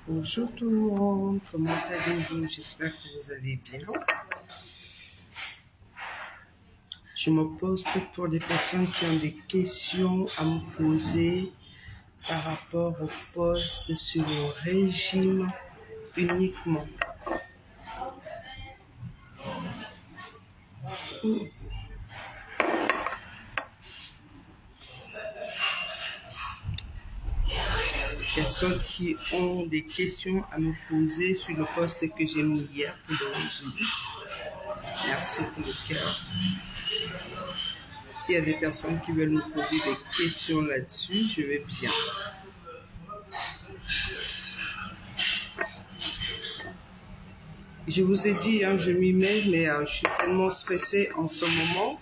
Bonjour tout le monde, comment allez-vous? J'espère que vous allez bien. Je me poste pour les personnes qui ont des questions à me poser par rapport au poste sur le régime uniquement. Personnes qui ont des questions à me poser sur le poste que j'ai mis hier pour le régime. Merci pour le cœur. S'il y a des personnes qui veulent me poser des questions là-dessus, je vais bien. Je vous ai dit, je m'y mets, mais je suis tellement stressée en ce moment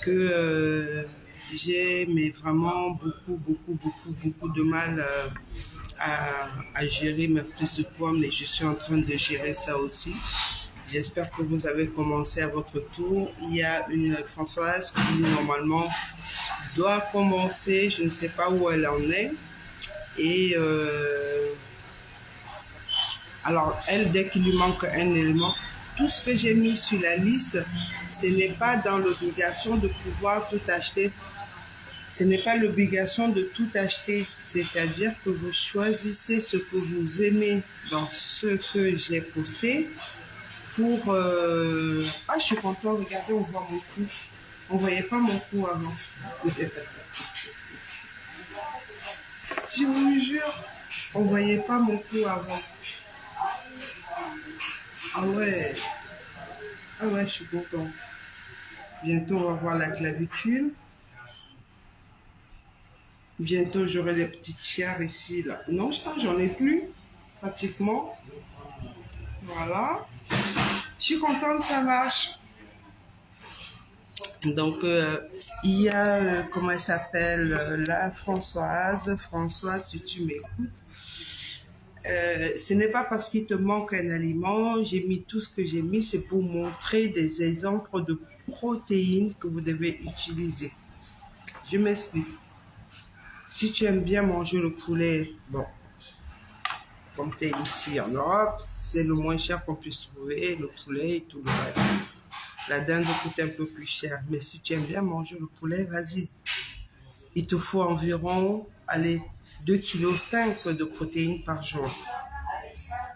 que j'ai vraiment beaucoup de mal à gérer ma prise de poids, mais je suis en train de gérer ça aussi. J'espère que vous avez commencé à votre tour. Il y a une Françoise qui normalement doit commencer, je ne sais pas où elle en est. Et alors elle, dès qu'il lui manque un élément, tout ce que j'ai mis sur la liste, ce n'est pas dans l'obligation de pouvoir tout acheter. Ce n'est pas l'obligation de tout acheter, c'est-à-dire que vous choisissez ce que vous aimez dans ce que j'ai posté pour... Ah, je suis contente, regardez, on voit mon cou. On ne voyait pas mon cou avant. Je vous jure, on ne voyait pas mon cou avant. Ah ouais, je suis contente. Bientôt, on va voir la clavicule. Bientôt, j'aurai les petites chaires ici, là. Non, je crois que j'en ai plus, pratiquement. Voilà. Je suis contente, ça marche. Donc, il y a, comment elle s'appelle, la Françoise. Françoise, si tu m'écoutes. Ce n'est pas parce qu'il te manque un aliment. J'ai mis tout ce que j'ai mis. C'est pour montrer des exemples de protéines que vous devez utiliser. Je m'explique. Si tu aimes bien manger le poulet, bon, comme tu es ici en Europe, c'est le moins cher qu'on puisse trouver, le poulet et tout le reste. La dinde coûte un peu plus cher, mais si tu aimes bien manger le poulet, vas-y. Il te faut environ, allez, 2,5 kg de protéines par jour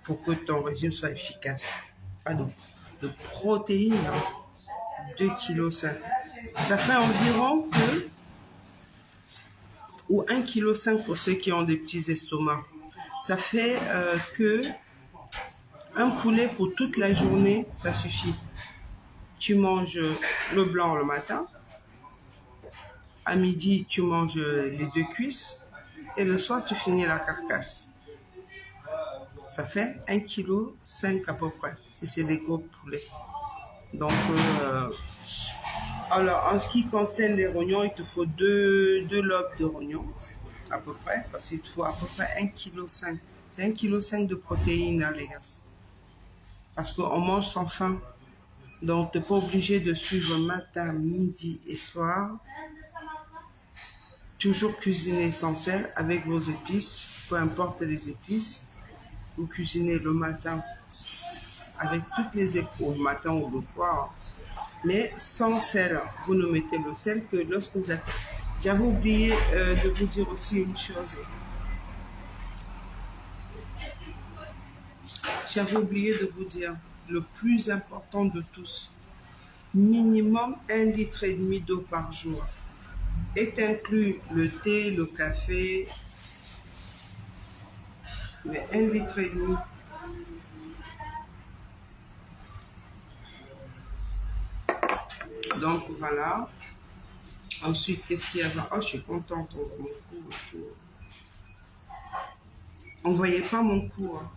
pour que ton régime soit efficace. Pas de protéines, 2,5 kg. Ça fait environ ou 1,5 kg pour ceux qui ont des petits estomacs. Ça fait que un poulet pour toute la journée, ça suffit. Tu manges le blanc le matin. À midi, tu manges les 2 cuisses. Et le soir, tu finis la carcasse. Ça fait 1,5 kg à peu près, si c'est des gros poulets. Donc, alors, en ce qui concerne les rognons, il te faut deux lobes de rognons, à peu près, parce qu'il te faut à peu près 1,5 kg. C'est 1,5 kg de protéines, hein, les gars. Parce qu'on mange sans faim. Donc, tu n'es pas obligé de suivre matin, midi et soir. Toujours cuisiner sans sel avec vos épices, peu importe les épices. Vous cuisinez le matin avec toutes les épices, au matin ou le soir, mais sans sel. Vous ne mettez le sel que lorsque vous êtes... J'avais oublié de vous dire aussi une chose. J'avais oublié de vous dire le plus important de tous. Minimum 1,5 litre d'eau par jour. Est inclus le thé, le café, mais 1,5 litre. Donc voilà. Ensuite, qu'est-ce qu'il y a? Oh, je suis contente. On ne voyait pas mon cou. Hein.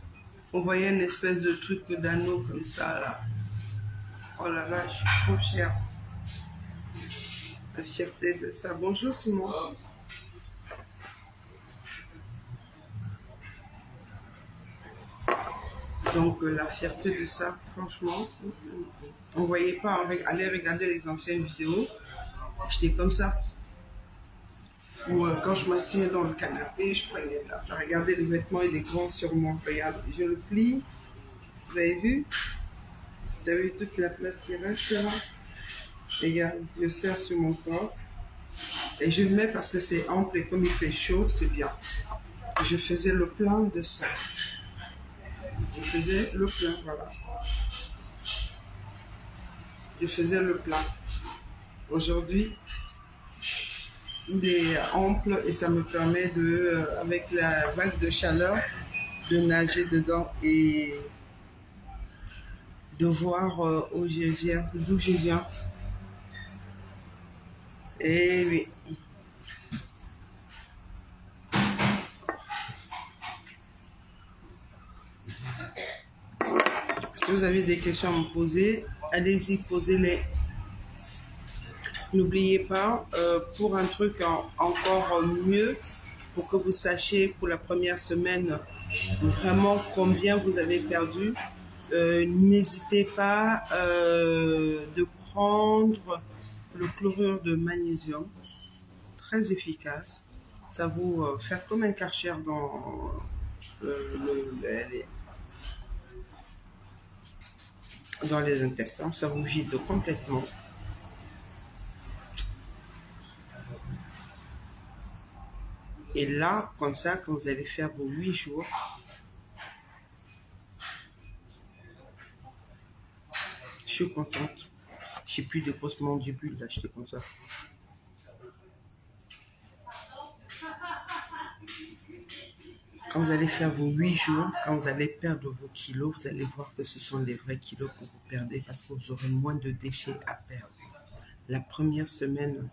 On voyait une espèce de truc d'anneau comme ça là. Oh là là, je suis trop fière. La fierté de ça. Bonjour Simon. Donc la fierté de ça, franchement, on voyait pas, on allait regarder les anciennes vidéos, j'étais comme ça. Ou quand je m'assieds dans le canapé, je regardais les vêtements et les grands sur moi. Regarde, je le plie, vous avez vu? Vous avez vu toute la place qui reste là? Regarde, je le serre sur mon corps. Et je le mets parce que c'est ample et comme il fait chaud, c'est bien. Je faisais le plein de ça. Je faisais le plein, voilà. Je faisais le plein. Aujourd'hui, il est ample et ça me permet de, avec la vague de chaleur, de nager dedans et de voir où je viens, d'où je viens. Et oui. Si vous avez des questions à me poser, allez-y, posez-les. N'oubliez pas, pour un truc encore mieux, pour que vous sachiez pour la première semaine vraiment combien vous avez perdu, n'hésitez pas de prendre le chlorure de magnésium, très efficace. Ça vous faire comme un Karcher dans dans les intestins, ça vous vide complètement. Et là, comme ça, quand vous allez faire vos 8 jours, je suis contente. J'ai plus de grosses mandibules, là, j'étais comme ça. Quand vous allez faire vos 8 jours, quand vous allez perdre vos kilos, vous allez voir que ce sont les vrais kilos que vous perdez parce que vous aurez moins de déchets à perdre. La première semaine,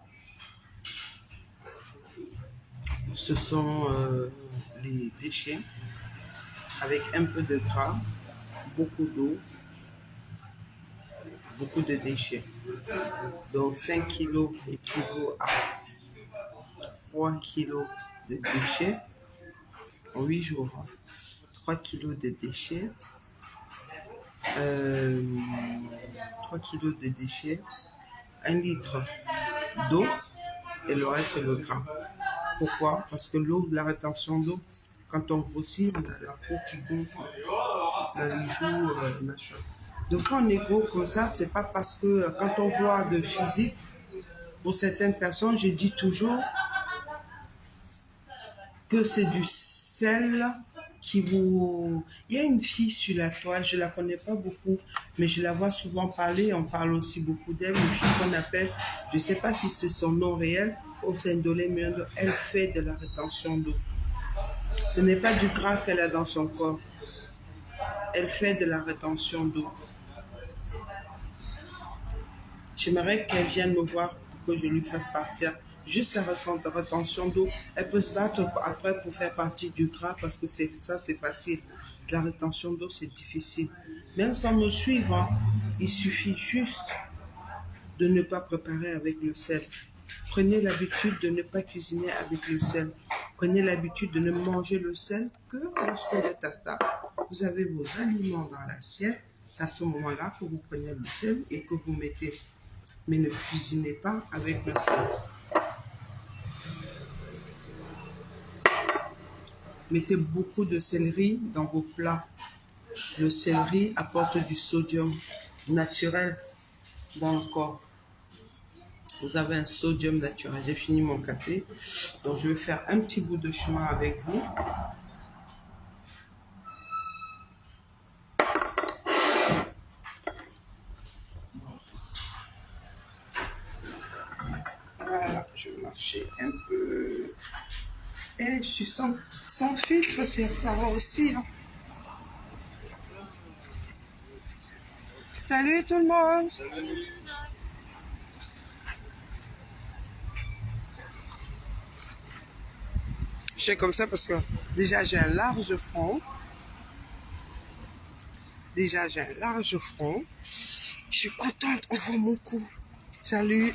ce sont les déchets avec un peu de gras, beaucoup d'eau, beaucoup de déchets. Donc 5 kilos équivaut à 3 kilos de déchets en 8 jours. 3 kilos de déchets. 3 kilos de déchets. 1 litre d'eau et le reste c'est le gras. Pourquoi? Parce que l'eau, la rétention d'eau, quand on grossit, on a la peau qui gonfle, les joues, machin. Deux fois on est gros comme ça, c'est pas parce que quand on voit de physique, pour certaines personnes, je dis toujours que c'est du sel qui vous... Il y a une fille sur la toile, je la connais pas beaucoup, mais je la vois souvent parler, on parle aussi beaucoup d'elle, une fille qu'on appelle, je sais pas si c'est son nom réel, elle fait de la rétention d'eau. Ce n'est pas du gras qu'elle a dans son corps, elle fait de la rétention d'eau. J'aimerais qu'elle vienne me voir pour que je lui fasse partir juste sa rétention d'eau. Elle peut se battre après pour faire partie du gras parce que ça, c'est facile. La rétention d'eau, c'est difficile. Même sans me suivre, hein, il suffit juste de ne pas préparer avec le sel. Prenez l'habitude de ne pas cuisiner avec le sel. Prenez l'habitude de ne manger le sel que lorsque vous êtes à table. Vous avez vos aliments dans l'assiette. C'est à ce moment-là que vous prenez le sel et que vous mettez. Mais ne cuisinez pas avec le sel. Mettez beaucoup de céleri dans vos plats. Le céleri apporte du sodium naturel dans le corps. Vous avez un sodium naturel. J'ai fini mon café. Donc, je vais faire un petit bout de chemin avec vous. Voilà, je vais marcher un peu. Et je suis sans filtre, ça va aussi. Hein. Salut tout le monde. Je fais comme ça parce que déjà j'ai un large front. Je suis contente, on voit mon cou. Salut.